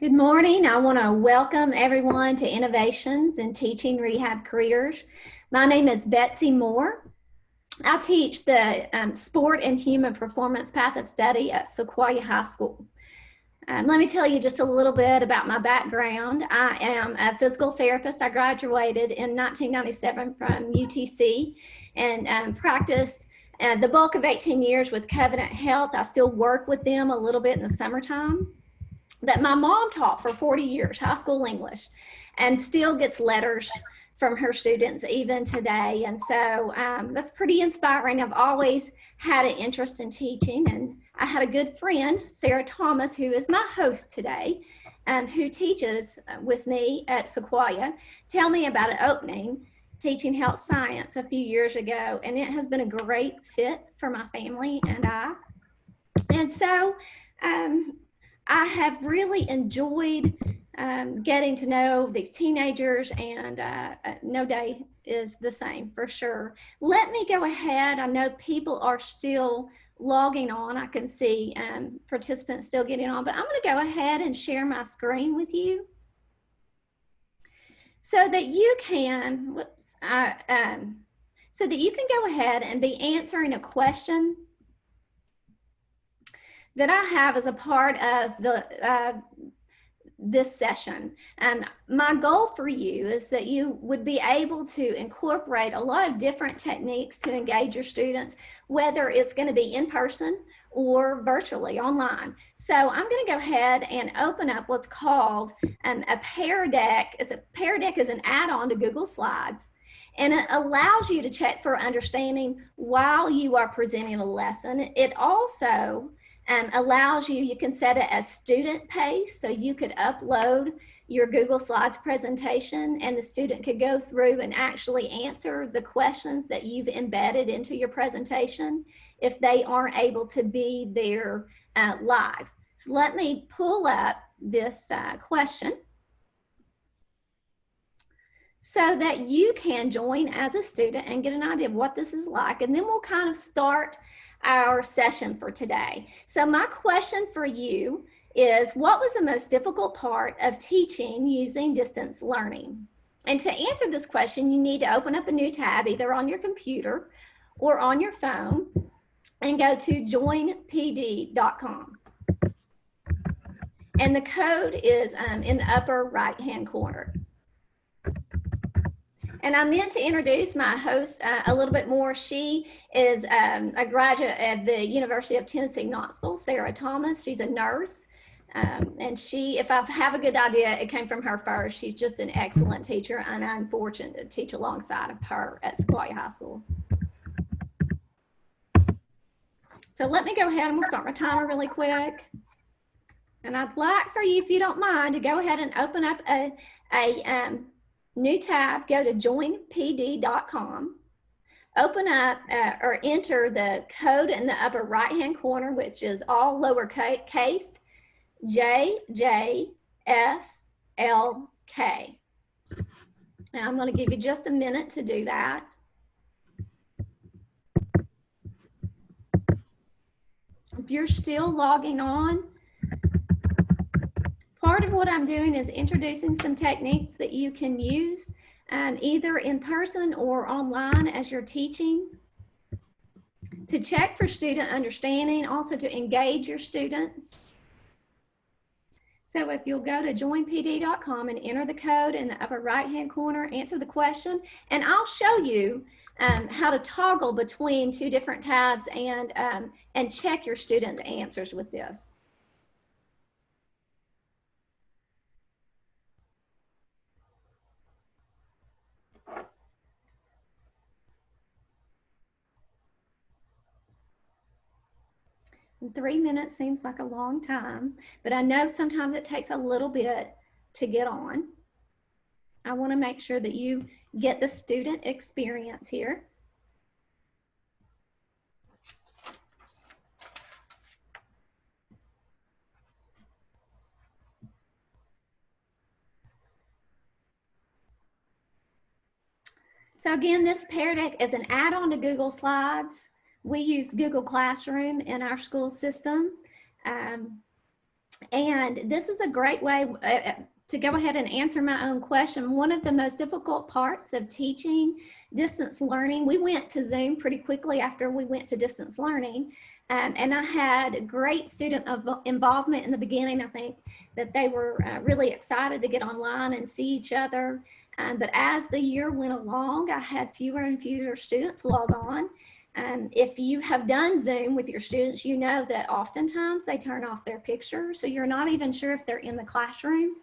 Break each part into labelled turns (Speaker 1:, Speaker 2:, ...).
Speaker 1: Good morning. I want to welcome everyone to Innovations in Teaching Rehab Careers. My name is Betsy Moore. I teach the Sport and Human Performance Path of Study at Sequoia High School. Let me tell you just a little bit about my background. I am a physical therapist. I graduated in 1997 from UTC and practiced the bulk of 18 years with Covenant Health. I still work with them a little bit in the summertime. That my mom taught for 40 years, high school English, and still gets letters from her students even today. And so that's pretty inspiring. I've always had an interest in teaching, and I had a good friend, Sarah Thomas, who is my host today, who teaches with me at Sequoia, tell me about an opening teaching health science a few years ago, and it has been a great fit for my family and I. And so I have really enjoyed getting to know these teenagers, and no day is the same for sure. Let me go ahead. I know people are still logging on. I can see participants still getting on, but I'm going to go ahead and share my screen with you so that you can, so that you can go ahead and be answering a question that I have as a part of this session. My goal for you is that you would be able to incorporate a lot of different techniques to engage your students, whether it's going to be in person or virtually online. So I'm going to go ahead and open up what's called a Pear Deck. Pear Deck is an add-on to Google Slides, and it allows you to check for understanding while you are presenting a lesson. It also allows you can set it as student pace, so you could upload your Google Slides presentation and the student could go through and actually answer the questions that you've embedded into your presentation if they aren't able to be there live. So let me pull up this question so that you can join as a student and get an idea of what this is like, and then we'll kind of start our session for today. So my question for you is, what was the most difficult part of teaching using distance learning? And to answer this question, you need to open up a new tab, either on your computer or on your phone, and go to joinpd.com. And the code is in the upper right-hand corner. And I meant to introduce my host a little bit more. She is a graduate at the University of Tennessee, Knoxville, Sarah Thomas. She's a nurse. And she, if I have a good idea, it came from her first. She's just an excellent teacher, and I'm fortunate to teach alongside of her at Sequoia High School. So let me go ahead and we'll start my timer really quick. And I'd like for you, if you don't mind, to go ahead and open up a new tab. Go to joinpd.com, open up or enter the code in the upper right hand corner, which is all lowercase JJFLK. Now I'm going to give you just a minute to do that. If you're still logging on, part of what I'm doing is introducing some techniques that you can use either in person or online as you're teaching, to check for student understanding, also to engage your students. So if you'll go to joinpd.com and enter the code in the upper right-hand corner, answer the question, and I'll show you how to toggle between two different tabs and check your student answers with this. And 3 minutes seems like a long time, but I know sometimes it takes a little bit to get on. I want to make sure that you get the student experience here. So again, this Pear Deck is an add-on to Google Slides. We use Google Classroom in our school system. And this is a great way to go ahead and answer my own question. One of the most difficult parts of teaching distance learning, we went to Zoom pretty quickly after we went to distance learning. And I had great student involvement in the beginning. I think that they were really excited to get online and see each other. But as the year went along, I had fewer and fewer students log on. If you have done Zoom with your students, you know that oftentimes they turn off their picture, so you're not even sure if they're in the classroom.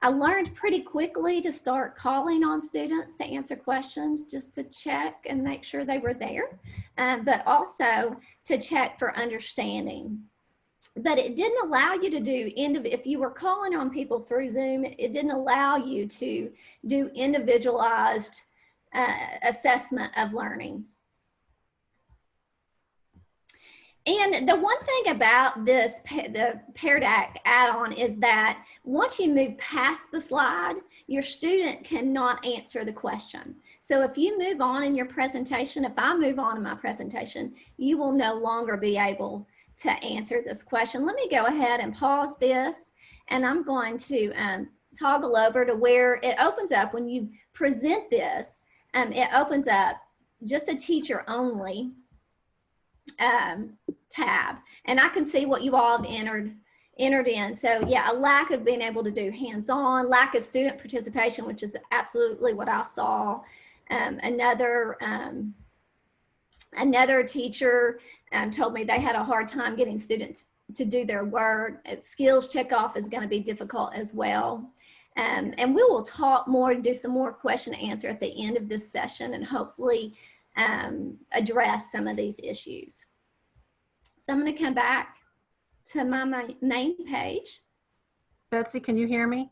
Speaker 1: I learned pretty quickly to start calling on students to answer questions just to check and make sure they were there, but also to check for understanding. But it didn't allow you to do, if you were calling on people through Zoom, it didn't allow you to do individualized assessment of learning. And the one thing about this, the Pear Deck add-on, is that once you move past the slide, your student cannot answer the question. So if you move on in your presentation, if I move on in my presentation, you will no longer be able to answer this question. Let me go ahead and pause this, and I'm going to toggle over to where it opens up when you present this. It opens up just a teacher only tab, and I can see what you all have entered in. So yeah, a lack of being able to do hands-on, lack of student participation, which is absolutely what I saw. Another teacher told me they had a hard time getting students to do their work. Skills checkoff is going to be difficult as well. And we will talk more and do some more question and answer at the end of this session, and hopefully address some of these issues. So I'm going to come back to my main page.
Speaker 2: Betsy, can you hear me?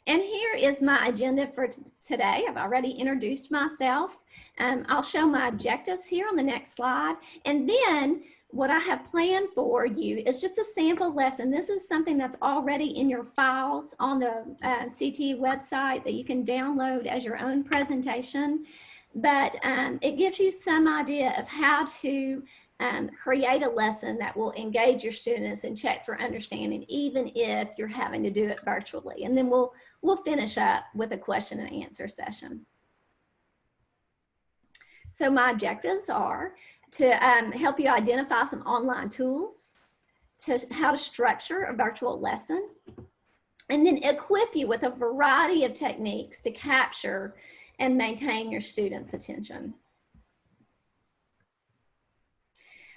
Speaker 1: And here is my agenda for today. I've already introduced myself. I'll show my objectives here on the next slide. And then what I have planned for you is just a sample lesson. This is something that's already in your files on the CTE website that you can download as your own presentation. But it gives you some idea of how to create a lesson that will engage your students and check for understanding, even if you're having to do it virtually. And then we'll finish up with a question and answer session. So my objectives are to help you identify some online tools, to how to structure a virtual lesson, and then equip you with a variety of techniques to capture and maintain your students' attention.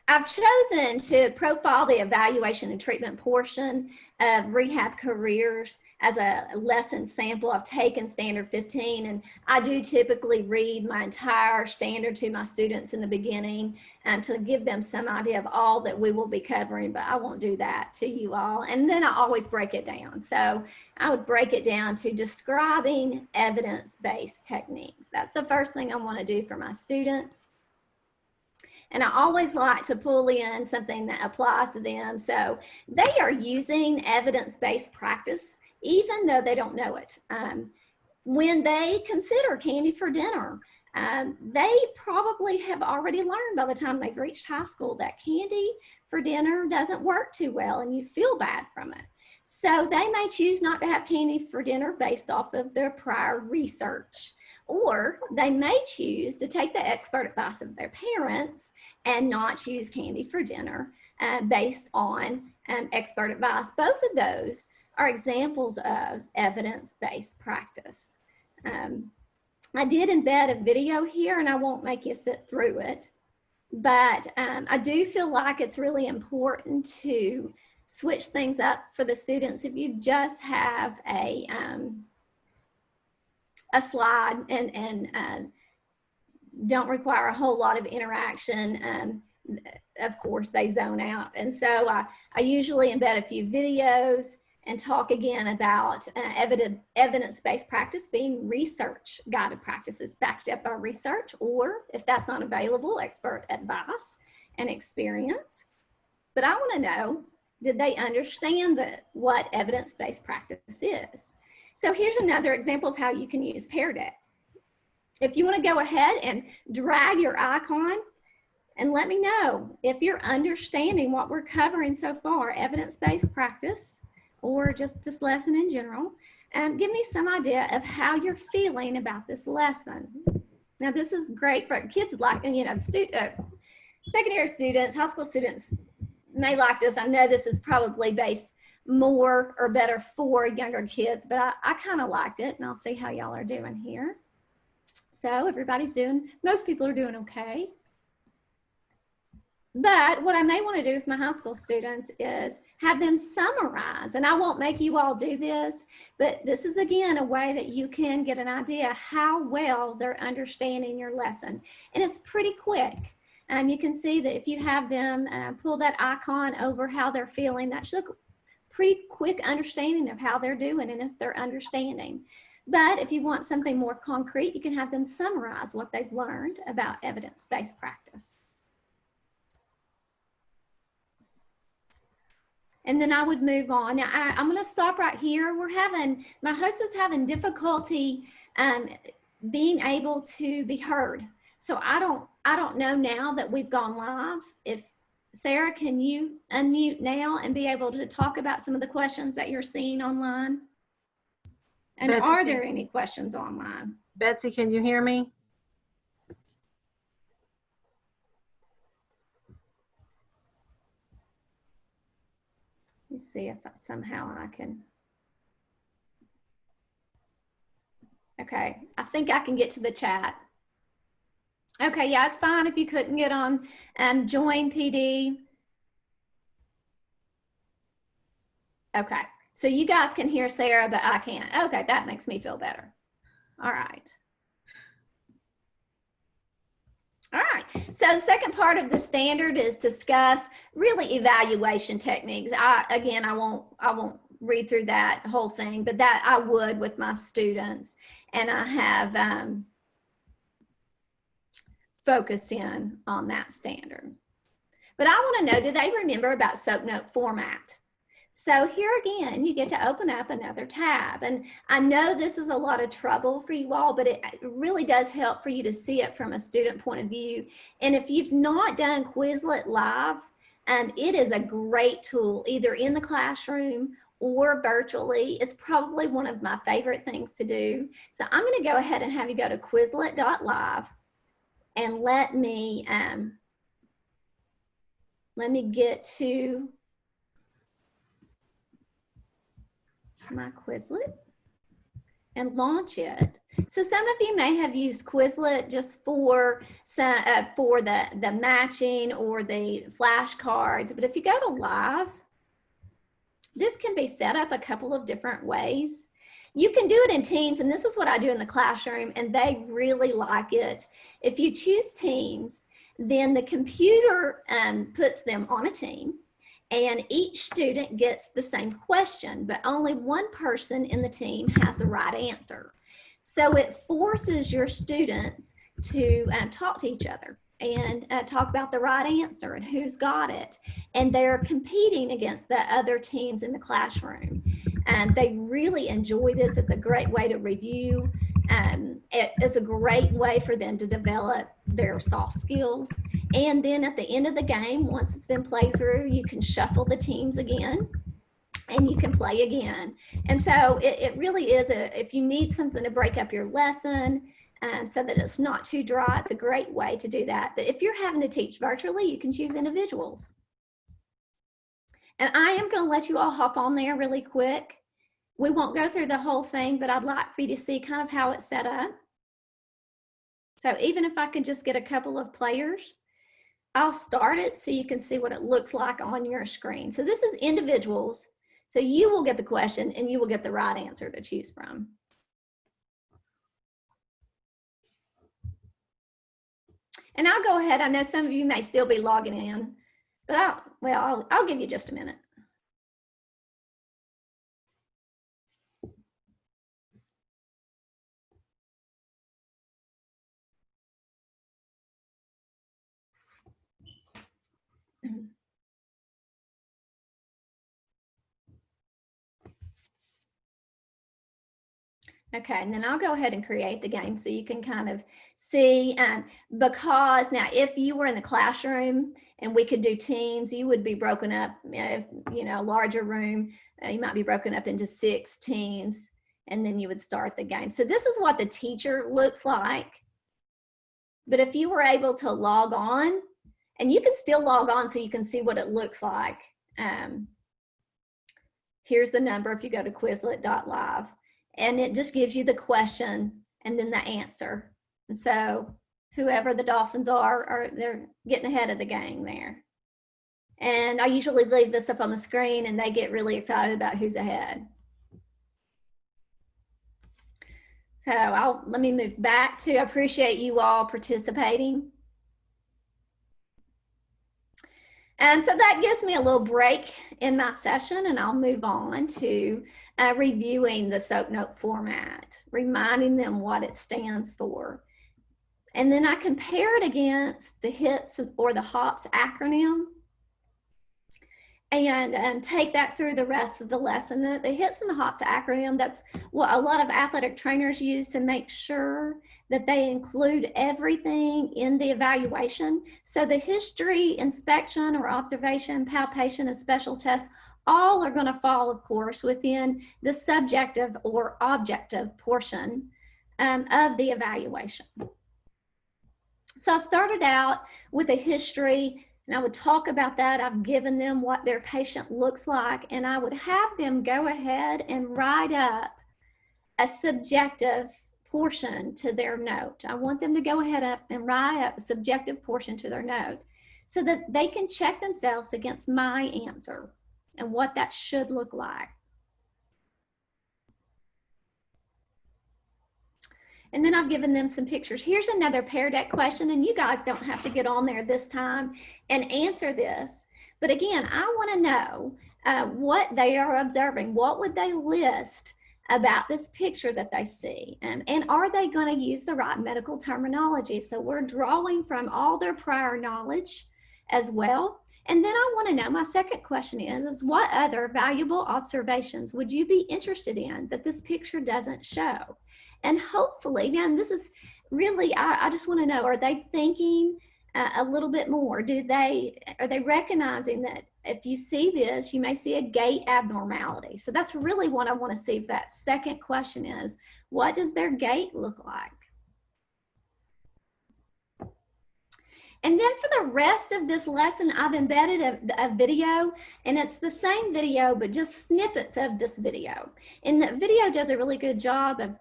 Speaker 1: I've chosen to profile the evaluation and treatment portion of Rehab Careers as a lesson sample. I've taken Standard 15, and I do typically read my entire standard to my students in the beginning to give them some idea of all that we will be covering, but I won't do that to you all. And then I always break it down. So I would break it down to describing evidence-based techniques. That's the first thing I want to do for my students. And I always like to pull in something that applies to them. So they are using evidence-based practice, even though they don't know it. When they consider candy for dinner, they probably have already learned by the time they've reached high school that candy for dinner doesn't work too well and you feel bad from it. So they may choose not to have candy for dinner based off of their prior research. Or they may choose to take the expert advice of their parents and not choose candy for dinner based on expert advice. Both of those are examples of evidence-based practice. I did embed a video here, and I won't make you sit through it, but I do feel like it's really important to switch things up for the students. If you just have a slide and don't require a whole lot of interaction, of course they zone out. And so I usually embed a few videos and talk again about evidence-based practice being research-guided practices backed up by research, or if that's not available, expert advice and experience. But I want to know, did they understand what evidence-based practice is? So here's another example of how you can use Pear Deck. If you want to go ahead and drag your icon And let me know if you're understanding what we're covering so far, evidence-based practice, or just this lesson in general. Give me some idea of how you're feeling about this lesson. Now, this is great for kids like, secondary students, high school students may like this. I know this is probably based more or better for younger kids, but I kind of liked it, and I'll see how y'all are doing here. So most people are doing okay. But what I may want to do with my high school students is have them summarize, and I won't make you all do this, but this is again a way that you can get an idea how well they're understanding your lesson. And it's pretty quick. You can see that if you have them pull that icon over how they're feeling, that should look pretty quick understanding of how they're doing and if they're understanding. But if you want something more concrete, you can have them summarize what they've learned about evidence-based practice. And then I would move on. Now I'm going to stop right here. My host was having difficulty being able to be heard. So I don't know now that we've gone live. If Sarah, can you unmute now and be able to talk about some of the questions that you're seeing online? And Betsy, are there any questions online?
Speaker 2: Betsy, can you hear me?
Speaker 1: Let me see if somehow I can. Okay, I think I can get to the chat. Okay, yeah, it's fine if you couldn't get on join PD. Okay, so you guys can hear Sarah, but I can't. Okay, that makes me feel better. All right. All right, so the second part of the standard is discuss really evaluation techniques. I won't read through that whole thing, but that I would with my students, and I have focused in on that standard. But I want to know, do they remember about SOAP note format? So here again, you get to open up another tab. And I know this is a lot of trouble for you all, but it really does help for you to see it from a student point of view. And if you've not done Quizlet Live, it is a great tool, either in the classroom or virtually. It's probably one of my favorite things to do. So I'm going to go ahead and have you go to Quizlet.live and let me get to my Quizlet and launch it. So some of you may have used Quizlet just for the matching or the flashcards, but if you go to Live, this can be set up a couple of different ways. You can do it in teams, and this is what I do in the classroom, and they really like it. If you choose teams, then the computer puts them on a team, and each student gets the same question, but only one person in the team has the right answer. So it forces your students to talk to each other and talk about the right answer and who's got it. And they're competing against the other teams in the classroom. They really enjoy this. It's a great way to review. It's a great way for them to develop their soft skills. And then at the end of the game, once it's been played through, you can shuffle the teams again and you can play again. And so it really is if you need something to break up your lesson so that it's not too dry, it's a great way to do that. But if you're having to teach virtually, you can choose individuals. And I am going to let you all hop on there really quick. We won't go through the whole thing, but I'd like for you to see kind of how it's set up. So even if I can just get a couple of players, I'll start it so you can see what it looks like on your screen. So this is individuals. So you will get the question and you will get the right answer to choose from. And I'll go ahead. I know some of you may still be logging in, but I'll give you just a minute. Okay, and then I'll go ahead and create the game so you can kind of see, because now if you were in the classroom and we could do teams, you would be broken up, if, you know, a larger room, you might be broken up into 6 teams, and then you would start the game. So this is what the teacher looks like. But if you were able to log on, and you can still log on so you can see what it looks like. Here's the number if you go to Quizlet.live. And it just gives you the question and then the answer. And so whoever the Dolphins are they're getting ahead of the game there. And I usually leave this up on the screen and they get really excited about who's ahead. So let me move back to, I appreciate you all participating. So that gives me a little break in my session, and I'll move on to reviewing the SOAP note format, reminding them what it stands for. And then I compare it against the HIPS or the HOPS acronym, and take that through the rest of the lesson. The HIPS and the HOPS acronym, that's what a lot of athletic trainers use to make sure that they include everything in the evaluation. So the history, inspection or observation, palpation, and special tests, all are going to fall, of course, within the subjective or objective portion of the evaluation. So I started out with a history, and I would talk about that. I've given them what their patient looks like, and I would have them go ahead and write up a subjective portion to their note. I want them to go ahead and write up a subjective portion to their note so that they can check themselves against my answer and what that should look like. And then I've given them some pictures. Here's another Pear Deck question, and you guys don't have to get on there this time and answer this. But again, I want to know what they are observing. What would they list about this picture that they see? And are they going to use the right medical terminology? So we're drawing from all their prior knowledge as well. And then I want to know, my second question is what other valuable observations would you be interested in that this picture doesn't show? And hopefully, now this is really, I just want to know, are they thinking a little bit more? Are they recognizing that if you see this, you may see a gait abnormality? So that's really what I want to see if that second question is, what does their gait look like? And then for the rest of this lesson, I've embedded a video, and it's the same video, but just snippets of this video. And the video does a really good job of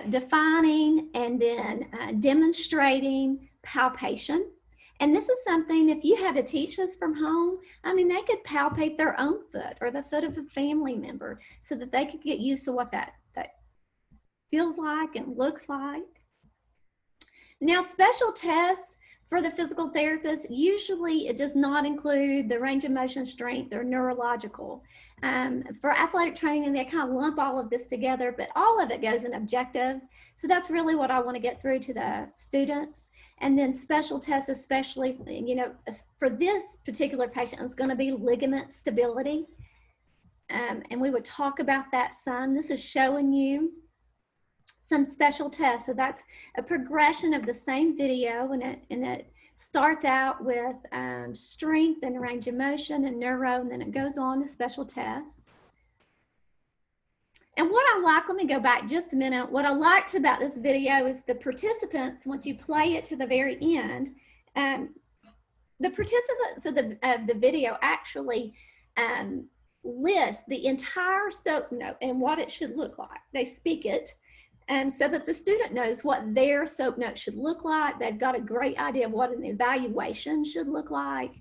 Speaker 1: defining and then demonstrating palpation. And this is something, if you had to teach this from home, I mean, they could palpate their own foot or the foot of a family member so that they could get used to what that feels like and looks like. Now, special tests for the physical therapist, usually it does not include the range of motion, strength, or neurological. For athletic training, they kind of lump all of this together, but all of it goes in objective. So that's really what I want to get through to the students. And then special tests, especially, you know, for this particular patient, it's going to be ligament stability. And we would talk about that some. This is showing you some special tests. So that's a progression of the same video, and it starts out with strength and range of motion and neuro, and then it goes on to special tests. And what I like, let me go back just a minute. What I liked about this video is the participants, once you play it to the very end, the participants of the video actually list the entire SOAP note and what it should look like. They speak it. So that the student knows what their SOAP note should look like. They've got a great idea of what an evaluation should look like.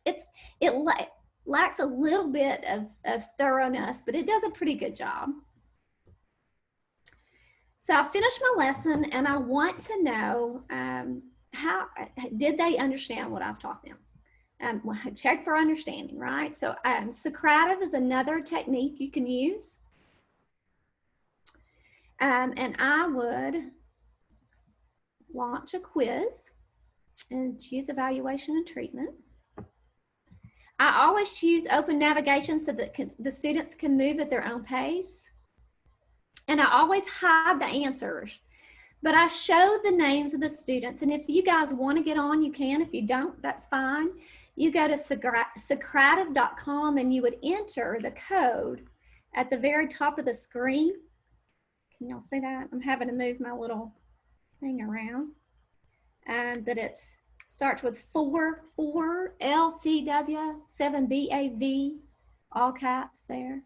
Speaker 1: It lacks a little bit of thoroughness, but it does a pretty good job. So I finished my lesson, and I want to know how did they understand what I've taught them? Check for understanding, right? So Socrative is another technique you can use. And I would launch a quiz and choose evaluation and treatment. I always choose open navigation so that the students can move at their own pace. And I always hide the answers, but I show the names of the students. And if you guys want to get on, you can. If you don't, that's fine. You go to Socrative.com and you would enter the code at the very top of the screen. Can y'all see that? I'm having to move my little thing around. But it starts with 4LCW 7BAV, all caps there.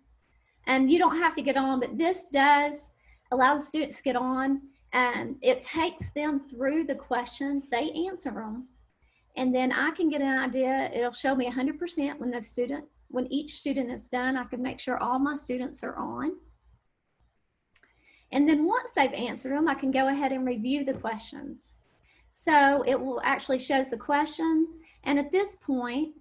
Speaker 1: And you don't have to get on, but this does allow the students to get on. It takes them through the questions, they answer them, and then I can get an idea. It'll show me 100% when each student is done. I can make sure all my students are on. And then once they've answered them, I can go ahead and review the questions. So it will actually shows the questions. And at this point,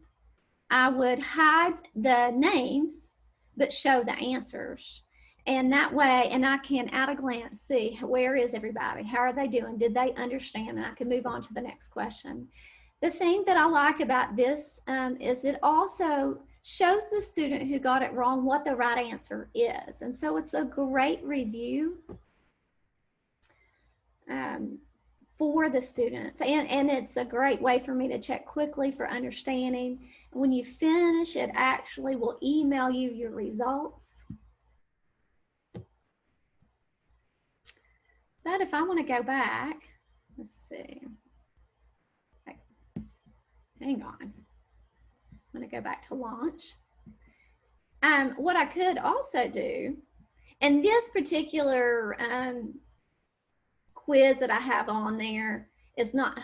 Speaker 1: I would hide the names, but show the answers. And that way, and I can at a glance see where is everybody? How are they doing? Did they understand? And I can move on to the next question. The thing that I like about this is it also shows the student who got it wrong what the right answer is. And so it's a great review for the students. And it's a great way for me to check quickly for understanding. When you finish, it actually will email you your results. But if I want to go back, let's see. Hang on. I'm going to go back to launch. What I could also do, and this particular quiz that I have on there is not,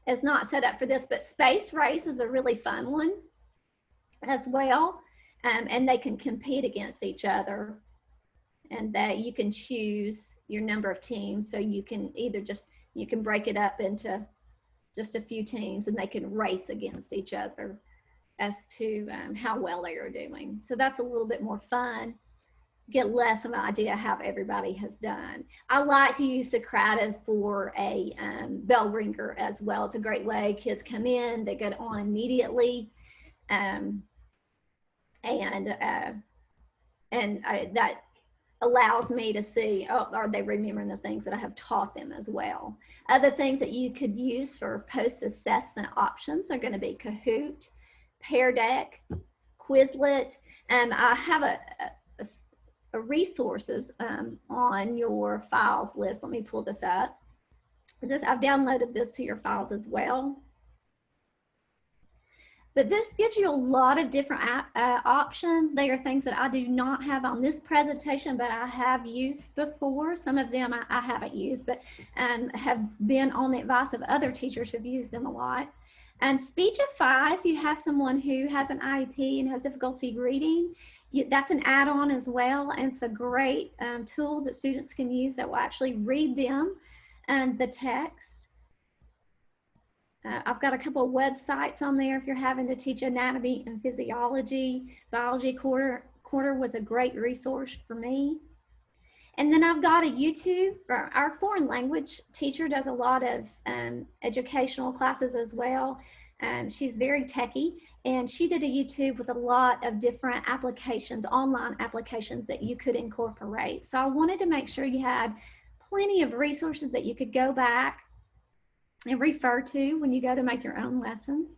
Speaker 1: is not set up for this, but Space Race is a really fun one as well. And they can compete against each other, and that you can choose your number of teams. So you can either you can break it up into just a few teams, and they can race against each other as to how well they are doing. So that's a little bit more fun. Get less of an idea how everybody has done. I like to use Socrative for a bell ringer as well. It's a great way. Kids come in, they get on immediately, that allows me to see, oh, are they remembering the things that I have taught them as well. Other things that you could use for post-assessment options are going to be Kahoot, Pear Deck, Quizlet. I have a resources on your files list. Let me pull this up. I've downloaded this to your files as well. But this gives you a lot of different options. They are things that I do not have on this presentation, but I have used before. Some of them I haven't used, but have been on the advice of other teachers who've used them a lot. Speechify, if you have someone who has an IEP and has difficulty reading, that's an add-on as well. And it's a great tool that students can use that will actually read them and the text. I've got a couple of websites on there if you're having to teach anatomy and physiology. Biology Quarter was a great resource for me. And then I've got a YouTube. For our foreign language teacher does a lot of educational classes as well. She's very techie, and she did a YouTube with a lot of different applications, online applications that you could incorporate. So I wanted to make sure you had plenty of resources that you could go back and refer to when you go to make your own lessons.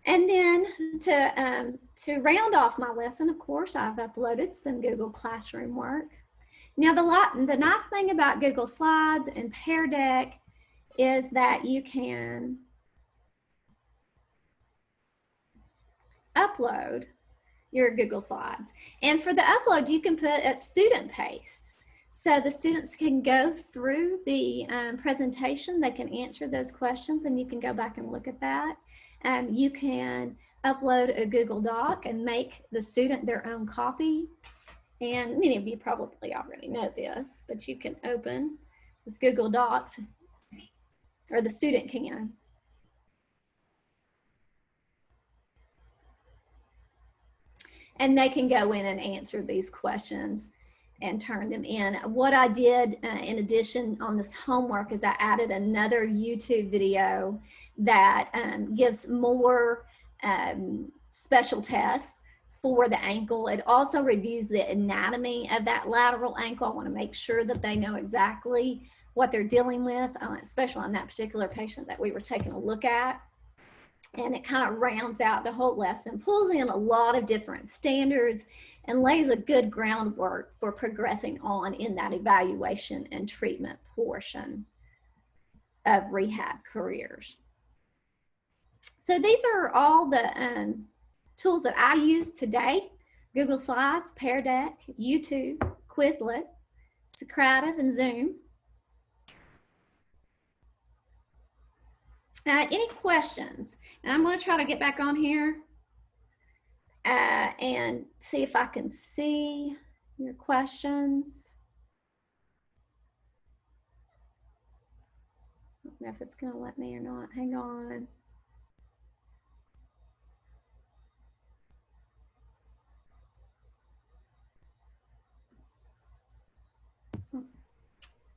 Speaker 1: And then to round off my lesson, of course, I've uploaded some Google Classroom work. Now, the nice thing about Google Slides and Pear Deck is that you can upload your Google Slides. And for the upload, you can put at student pace. So the students can go through the presentation, they can answer those questions, and you can go back and look at that. You can upload a Google Doc and make the student their own copy. And many of you probably already know this, but you can open with Google Docs, or the student can. And they can go in and answer these questions and turn them in. What I did in addition on this homework is I added another YouTube video that gives more special tests for the ankle. It also reviews the anatomy of that lateral ankle. I want to make sure that they know exactly what they're dealing with, especially on that particular patient that we were taking a look at. And it kind of rounds out the whole lesson, pulls in a lot of different standards, and lays a good groundwork for progressing on in that evaluation and treatment portion of rehab careers. So these are all the tools that I use today: Google Slides, Pear Deck, YouTube, Quizlet, Socrative, and Zoom. Any questions? And I'm going to try to get back on here and see if I can see your questions. I don't know if it's going to let me or not. Hang on.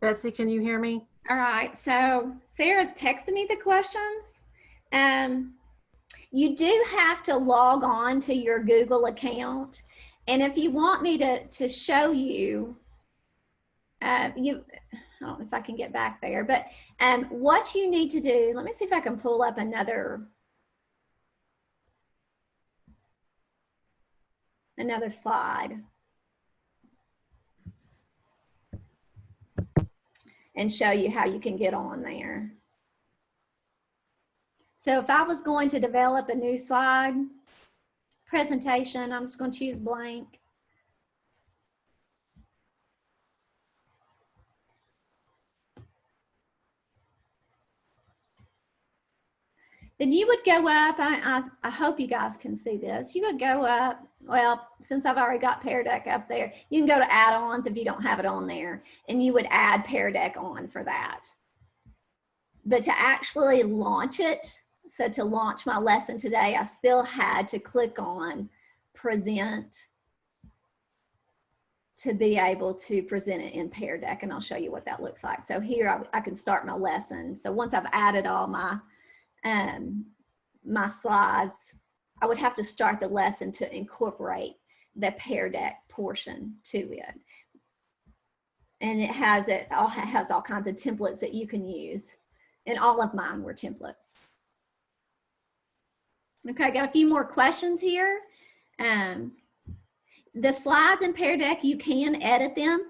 Speaker 2: Betsy, can you hear me?
Speaker 1: All right, so Sarah's texted me the questions. You do have to log on to your Google account, and if you want me to show you, I don't know if I can get back there, but what you need to do, let me see if I can pull up another slide and show you how you can get on there. So if I was going to develop a new slide presentation, I'm just going to choose blank. Then you would go up, I hope you guys can see this. You would go up, well, since I've already got Pear Deck up there, you can go to add-ons if you don't have it on there, and you would add Pear Deck on for that. But to actually launch it, so to launch my lesson today, I still had to click on present to be able to present it in Pear Deck, and I'll show you what that looks like. So here I can start my lesson. So once I've added all my slides, I would have to start the lesson to incorporate the Pear Deck portion to it. And it has all kinds of templates that you can use. And all of mine were templates. Okay, I got a few more questions here. The slides in Pear Deck, you can edit them.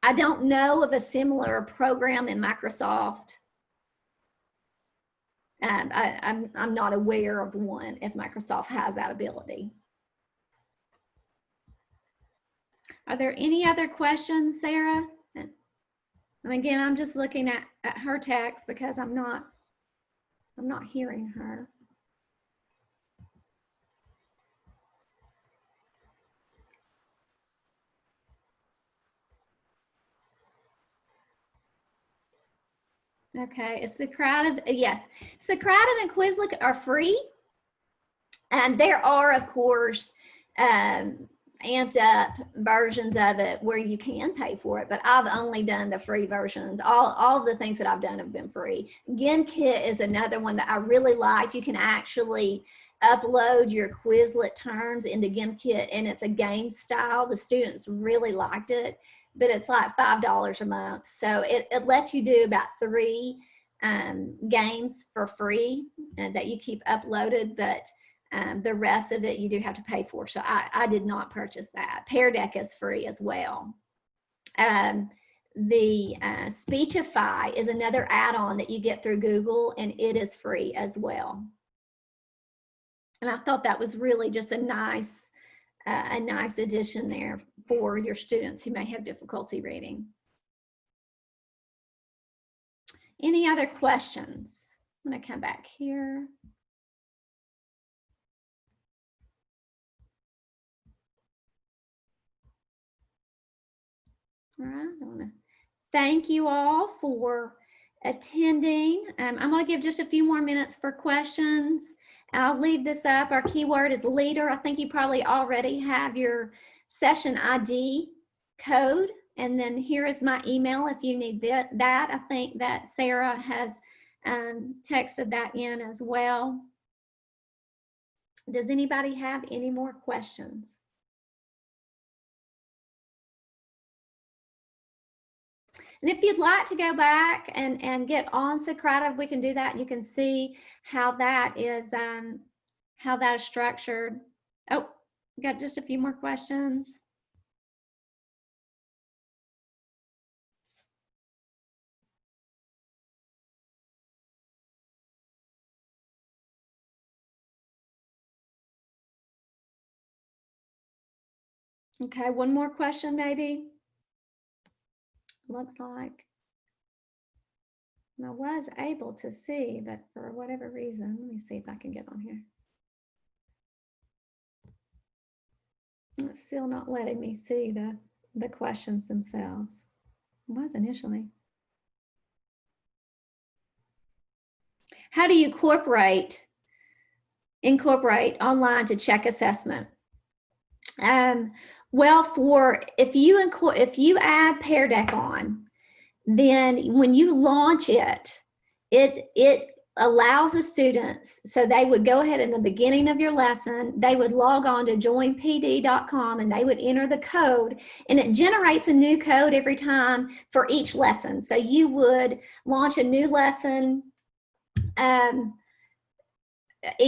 Speaker 1: I don't know of a similar program in Microsoft. I'm not aware of one if Microsoft has that ability. Are there any other questions, Sarah? And again, I'm just looking at her text because I'm not hearing her. Okay, is Socrative? Yes, Socrative and Quizlet are free. And there are, of course, amped up versions of it where you can pay for it, but I've only done the free versions. All of the things that I've done have been free. GimKit is another one that I really liked. You can actually upload your Quizlet terms into GimKit, and it's a game style. The students really liked it, but it's like $5 a month. So it lets you do about 3 games for free that you keep uploaded, but the rest of it you do have to pay for. So I did not purchase that. Pear Deck is free as well. The Speechify is another add-on that you get through Google, and it is free as well. And I thought that was really just a nice addition there for your students who may have difficulty reading. Any other questions? I'm going to come back here. All right, I want to thank you all for attending. I'm going to give just a few more minutes for questions. I'll leave this up. Our keyword is leader. I think you probably already have your session ID code. And then here is my email if you need that. I think that Sarah has texted that in as well. Does anybody have any more questions? And if you'd like to go back and get on Socrative, we can do that. You can see how that is structured. Oh, we got just a few more questions. Okay, one more question maybe. Looks like I was able to see, but for whatever reason, let me see if I can get on here. It's still not letting me see the questions themselves. It was initially. How do you incorporate online to check assessment? Well, if you add Pear Deck on, then when you launch it allows the students, so they would go ahead in the beginning of your lesson, they would log on to joinpd.com and they would enter the code, and it generates a new code every time for each lesson. So you would launch a new lesson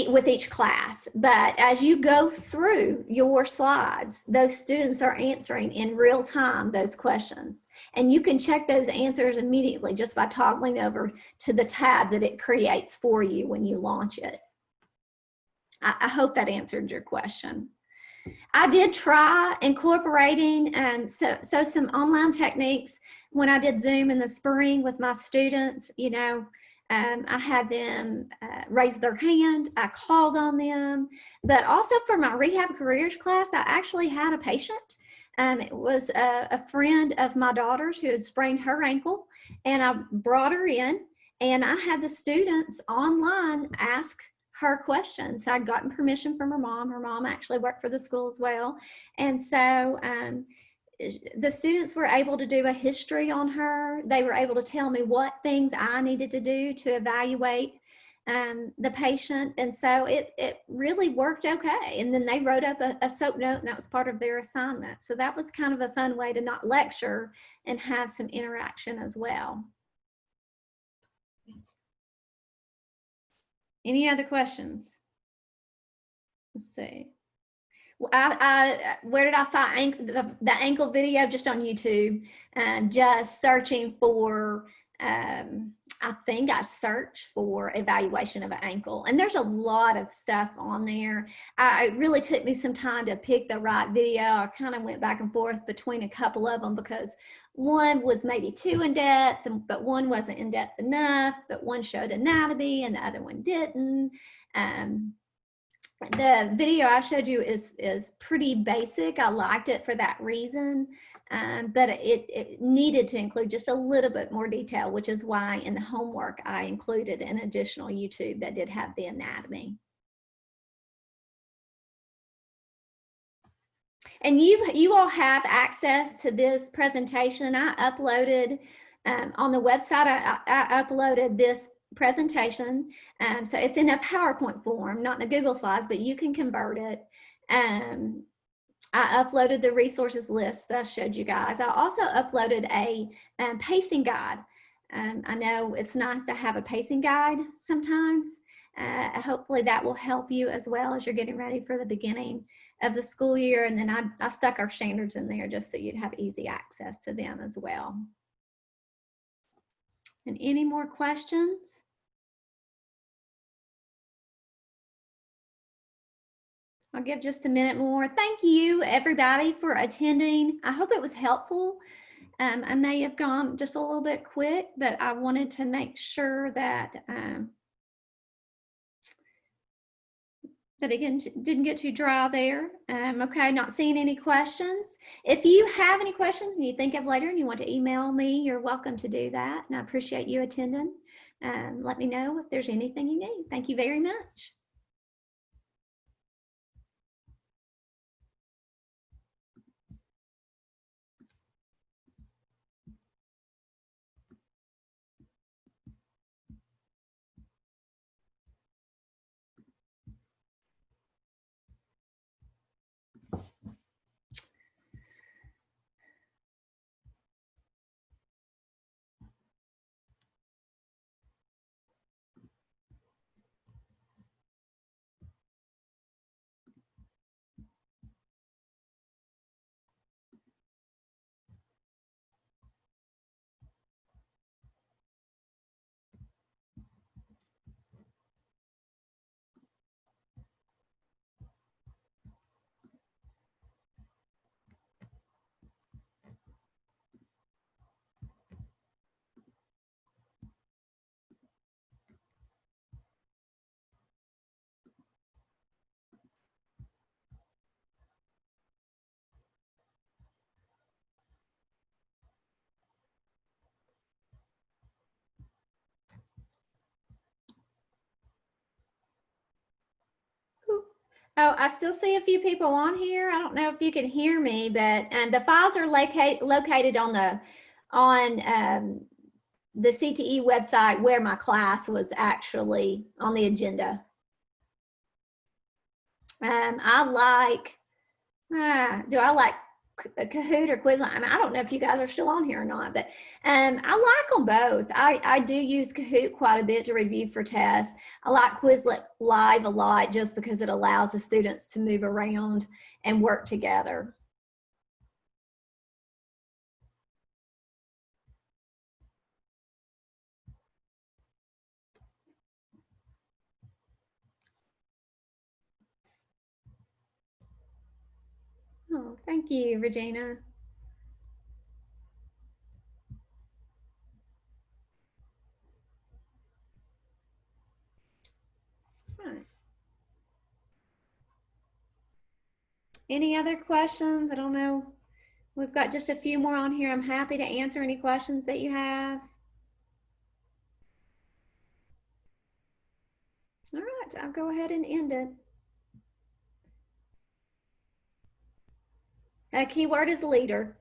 Speaker 1: with each class, but as you go through your slides, those students are answering in real time those questions, and you can check those answers immediately just by toggling over to the tab that it creates for you when you launch it. I hope that answered your question. I did try incorporating so some online techniques when I did Zoom in the spring with my students. You know, I had them raise their hand, I called on them, but also for my Rehab Careers class, I actually had a patient. It was a friend of my daughter's who had sprained her ankle, and I brought her in, and I had the students online ask her questions. So I'd gotten permission from her mom. Her mom actually worked for the school as well. And so the students were able to do a history on her. They were able to tell me what things I needed to do to evaluate the patient. And so it really worked okay. And then they wrote up a SOAP note, and that was part of their assignment. So that was kind of a fun way to not lecture and have some interaction as well. Any other questions? Let's see. Where did I find the ankle video? Just on YouTube, just searching for, I think I searched for evaluation of an ankle, and there's a lot of stuff on there. It really took me some time to pick the right video. I kind of went back and forth between a couple of them because one was maybe too in depth, but one wasn't in depth enough, but one showed anatomy and the other one didn't. The video I showed you is pretty basic. I liked it for that reason, but it needed to include just a little bit more detail, which is why in the homework I included an additional YouTube that did have the anatomy. And you all have access to this presentation. I uploaded on the website, I uploaded this presentation. So it's in a PowerPoint form, not in a Google Slides, but you can convert it. I uploaded the resources list that I showed you guys. I also uploaded a pacing guide. I know it's nice to have a pacing guide sometimes. Hopefully that will help you as well as you're getting ready for the beginning of the school year. And then I stuck our standards in there just so you'd have easy access to them as well. And any more questions? I'll give just a minute more. Thank you everybody for attending. I hope it was helpful. I may have gone just a little bit quick, but I wanted to make sure that that again didn't get too dry there. Okay, not seeing any questions. If you have any questions and you think of later and you want to email me, you're welcome to do that. And I appreciate you attending. Let me know if there's anything you need. Thank you very much. Oh, I still see a few people on here. I don't know if you can hear me, but the files are located on the CTE website where my class was actually on the agenda. I like, do I like Kahoot or Quizlet? I mean, I don't know if you guys are still on here or not, but I like them both. I do use Kahoot quite a bit to review for tests. I like Quizlet Live a lot just because it allows the students to move around and work together. Oh, thank you, Regina. Right. Any other questions? I don't know. We've got just a few more on here. I'm happy to answer any questions that you have. All right, I'll go ahead and end it. A keyword is leader.